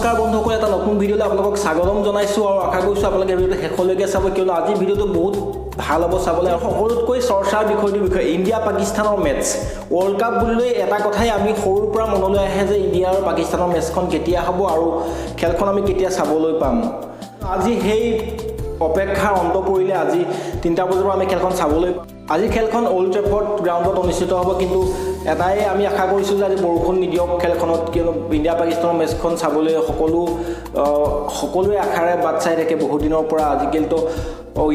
নমস্কাৰ বন্ধুসকল, এটা নতুন ভিডিঅ'লৈ আপোনালোকক স্বাগতম জনাইছোঁ আৰু আশা কৰিছোঁ আপোনালোকে ভিডিঅ'টো শেষলৈকে চাব, কিয়নো আজি ভিডিঅ'টো বহুত ভাল হ'ব চাবলৈ। আৰু সকলোতকৈ চৰ্চাৰ বিষয়টোৰ বিষয়ে ইণ্ডিয়া পাকিস্তানৰ মেটচ। ৱৰ্ল্ড কাপ বুলিলে এটা কথাই আমি সৰুৰ পৰা মনলৈ আহে যে ইণ্ডিয়া আৰু পাকিস্তানৰ মেটচখন কেতিয়া হ'ব আৰু খেলখন আমি কেতিয়া চাবলৈ পাম। আজি সেই অপেক্ষাৰ অন্ত পৰিলে। আজি 3টা বজাৰ পৰা আমি খেলখন চাবলৈ পাম। আজি খেলখন অল্ড ট্ৰেফৰ্ড গ্ৰাউণ্ডত অনুষ্ঠিত হ'ব, কিন্তু এটাই আমি আশা কৰিছোঁ যে আজি বৰষুণ নিদিয়ক খেলখনত, কিয়নো ইণ্ডিয়া পাকিস্তানৰ মেটচখন চাবলৈ সকলোৱে আশাৰে বাট চাই থাকে বহুত দিনৰ পৰা। আজিকালিতো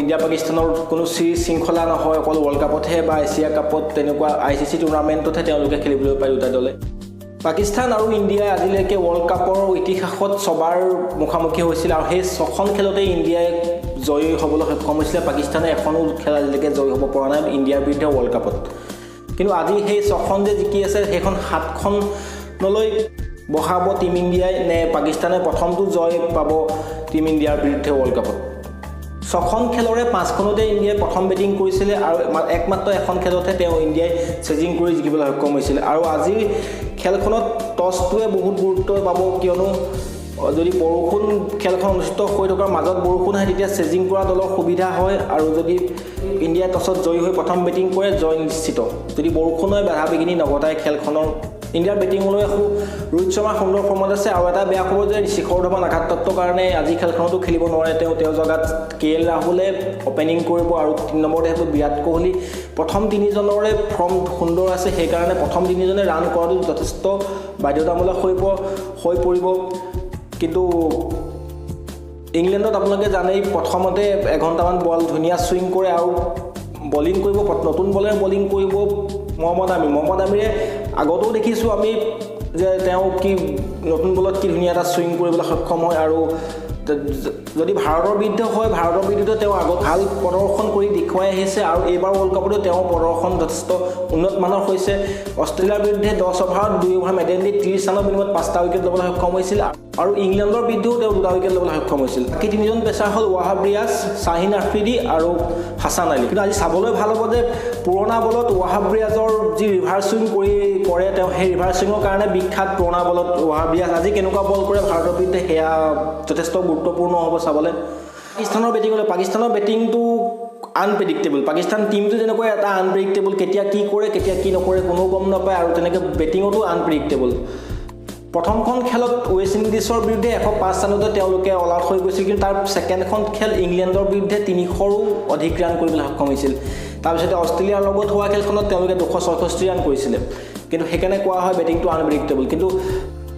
ইণ্ডিয়া পাকিস্তানৰ কোনো শৃংখলা নহয়, অকল ৱৰ্ল্ড কাপতহে বা এছিয়া কাপত তেনেকুৱা ICC টুৰ্ণামেণ্টতহে তেওঁলোকে খেলিবলৈ পায় দুটা দলে। পাকিস্তান আৰু ইণ্ডিয়াই আজিলৈকে ৱৰ্ল্ড কাপৰ ইতিহাসত ছবাৰ মুখামুখি হৈছিল আৰু সেই 6খন খেলতেই ইণ্ডিয়াই জয়ী হ'বলৈ সক্ষম হৈছিলে। পাকিস্তানে এখনো খেল আজিলৈকে জয়ী হ'ব পৰা নাই ইণ্ডিয়াৰ বিৰুদ্ধে ৱৰ্ল্ড কাপত। কিন্তু আজি সেই 6খন যে জিকি আছে, সেইখন 7খনলৈ বহাব টীম ইণ্ডিয়াই, নে পাকিস্তানে প্ৰথমটো জয় পাব টীম ইণ্ডিয়াৰ বিৰুদ্ধে ৱৰ্ল্ড কাপত। 6খন খেলৰে 5খনতে ইণ্ডিয়াই প্ৰথম বেটিং কৰিছিলে আৰু একমাত্ৰ এখন খেলতহে ইণ্ডিয়াই চেজিং কৰি জিকিবলৈ সক্ষম হৈছিলে। আৰু আজিৰ খেলখনত টছটোৱে বহুত গুৰুত্ব পাব, কিয়নো যদি বৰষুণ খেলখন অনুষ্ঠিত হৈ থকাৰ মাজত বৰষুণ আহে তেতিয়া চেজিং কৰা দলৰ সুবিধা হয়, আৰু যদি ইণ্ডিয়াই টছত জয়ী হৈ প্ৰথম বেটিং কৰে জয় নিশ্চিত। যদি বৰষুণে বাধা বিঘিনি নঘটায় খেলখনৰ ইণ্ডিয়াৰ বেটিঙলৈ ৰোহিত শৰ্মা সুন্দৰ ফৰ্মত আছে। আৰু এটা বেয়া খবৰ যে শিখৰ ধাৱন আঘাতপ্ৰাপ্তৰ কাৰণে আজি খেলখনতো খেলিব নোৱাৰে। তেওঁৰ জেগাত KL ৰাহুলে অপেনিং কৰিব আৰু 3 নম্বৰতে আহিব বিৰাট কোহলি। প্ৰথম 3জনৰে ফৰ্ম সুন্দৰ আছে, সেইকাৰণে প্ৰথম 3জনে ৰান কৰাটো যথেষ্ট বাধ্যতামূলক হৈ পৰিব। কিন্তু ইংলেণ্ডত আপোনালোকে জানেই, প্ৰথমতে এঘণ্টামান বল ধুনীয়া ছুইং কৰে আৰু বলিং কৰিব, নতুন বলেৰে বলিং কৰিব মহম্মদ আমিৰে। আগতেও দেখিছোঁ আমি যে তেওঁ কি নতুন বলত কি ধুনীয়া এটা ছুইং কৰিবলৈ সক্ষম হয়। আৰু যদি ভাৰতৰ বিৰুদ্ধে হয়, ভাৰতৰ বিৰুদ্ধে তেওঁ আগত ভাল প্ৰদৰ্শন কৰি দেখুৱাই আহিছে আৰু এইবাৰ ৱৰ্ল্ড কাপতো তেওঁৰ প্ৰদৰ্শন যথেষ্ট উন্নত মানৰ হৈছে। অষ্ট্ৰেলিয়াৰ বিৰুদ্ধে 10 অভাৰত 2 অভাৰ মেডেল দি 30 ৰানৰ বিনিময়ত 5টা উইকেট ল'বলৈ সক্ষম হৈছিল আৰু ইংলেণ্ডৰ বিৰুদ্ধেও তেওঁ 2টা উইকেট ল'বলৈ সক্ষম হৈছিল। বাকী 3জন পেচাৰ হ'ল ৱাহাব ৰিয়াজ, শ্বাহিন আফ্ৰিদি আৰু হাছান আলী। কিন্তু আজি চাবলৈ ভাল হ'ব যে পুৰণা বলত ৱাহাব ৰিয়াজৰ যি ৰিভাৰ্চ সুইং কৰে তেওঁ, সেই ৰিভাৰ্চ সুইঙৰ কাৰণে বিখ্যাত। পুৰণা বলত ৱাহাব ৰিয়াজ আজি কেনেকুৱা বল কৰে ভাৰতৰ বিৰুদ্ধে সেয়া যথেষ্ট গুৰুত্বপূৰ্ণ হ'ব চাবলৈ। পাকিস্তানৰ বেটিংটো আনপ্ৰেডিক্টেবল। পাকিস্তান টীমটো যেনেকৈ এটা আনপ্ৰেডিক্টেবল, কেতিয়া কি কৰে কেতিয়া কি নকৰে কোনো গম নাপায়, আৰু তেনেকৈ বেটিঙতো আনপ্ৰেডিক্টেবল। প্ৰথমখন খেলত ৱেষ্ট ইণ্ডিজৰ বিৰুদ্ধে 105 ৰানতে তেওঁলোকে অল আউট হৈ গৈছিল, কিন্তু তাৰ ছেকেণ্ডখন খেল ইংলেণ্ডৰ বিৰুদ্ধে 300ৰো অধিক ৰান কৰিবলৈ সক্ষম হৈছিল। তাৰপিছতে অষ্ট্ৰেলিয়াৰ লগত হোৱা খেলখনত তেওঁলোকে 264 ৰান কৰিছিলে। কিন্তু সেইকাৰণে কোৱা হয় বেটিংটো আনপ্ৰেডিক্টেবল। কিন্তু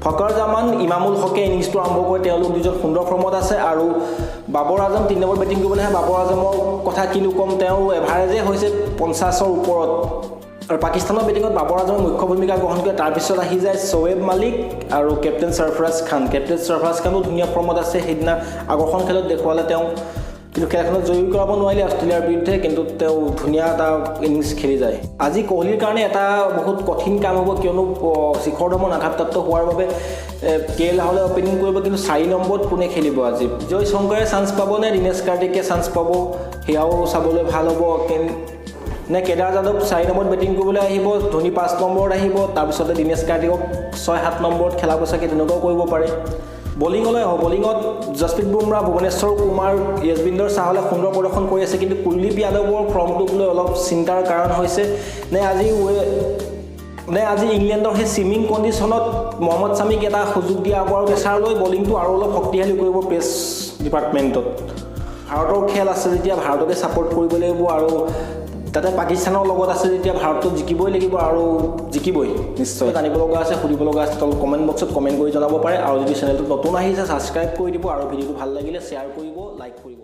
ফকৰ জামান, ইমামুল হকে ইনিংছটো আৰম্ভ কৰি তেওঁলোক 2জন সুন্দৰ ফৰ্মত আছে। আৰু বাবৰ আজম 3 নম্বৰ বেটিং কৰিবলৈ আহে। বাবৰ আজমৰ কথা কিনো ক'ম, তেওঁ এভাৰেজে হৈছে 50ৰ ওপৰত। আৰু পাকিস্তানৰ বেটিঙত বাবৰ আজমৰ মুখ্য ভূমিকা গ্ৰহণ কৰে। তাৰপিছত আহি যায় শ্ব'য়েব মালিক আৰু কেপ্টেইন সৰফৰাজ খান। কেপ্টেইন সৰফৰাজ খানো ধুনীয়া ফৰ্মত আছে, সেইদিনা আগৰখন খেলত দেখুৱালে তেওঁ, কিন্তু খেলখনত জয়ী কৰাব নোৱাৰিলে অষ্ট্ৰেলিয়াৰ বিৰুদ্ধে, কিন্তু তেওঁ ধুনীয়া এটা ইনিংছ খেলি যায়। আজি কোহলিৰ কাৰণে এটা বহুত কঠিন কাম হ'ব, কিয়নো শিখৰ ধাৱন আঘাতপ্ৰাপ্ত হোৱাৰ বাবে KL ৰাহুলে অপেনিং কৰিব, কিন্তু 4 নম্বৰত কোনে খেলিব আজি? জয় শংকৰে চান্স পাব নে দিনেশ কাৰ্তিকে চান্স পাব, সেয়াও চাবলৈ ভাল হ'ব। নে কেদাৰ যাদৱ 4 নম্বৰত বেটিং কৰিবলৈ আহিব, ধোনী 5 নম্বৰত আহিব, তাৰপিছতে দিনেশ কাৰ্তিকক 6-7 নম্বৰত খেলাব চাগে, তেনেকুৱাও কৰিব পাৰে। বলিঙলৈ আহোঁ। বলিঙত জসপ্ৰীত বুমৰাহ, ভুৱনেশ্বৰ কুমাৰ, য়জুৱেন্দ্ৰ চাহলে সুন্দৰ প্ৰদৰ্শন কৰি আছে, কিন্তু কুলদীপ যাদৱৰ ফৰ্মটোক লৈ অলপ চিন্তাৰ কাৰণ হৈছে। নে আজি ইংলেণ্ডৰ সেই ছুইমিং কণ্ডিশ্যনত মহম্মদ ছামিক এটা সুযোগ দিয়া হ'ব আৰু পেচাৰলৈ বলিংটো আৰু অলপ শক্তিশালী কৰিব পেচ ডিপাৰ্টমেণ্টত। ভাৰতৰ খেল আছে যেতিয়া ভাৰতকে ছাপোৰ্ট কৰিব লাগিব, আৰু তাতে পাকিস্তানৰ লগত আছে যেতিয়া ভাৰতটো জিকিবই লাগিব, আৰু জিকিবই নিশ্চয়। জানিব লগা আছে, সুধিব লগা আছে, তলত কমেণ্ট বক্সত কমেণ্ট কৰি জনাব পাৰে। আৰু যদি চেনেলটো নতুন আহিছে ছাবস্ক্ৰাইব কৰি দিব, আৰু ভিডিঅ'টো ভাল লাগিলে শ্বেয়াৰ কৰিব, লাইক কৰিব।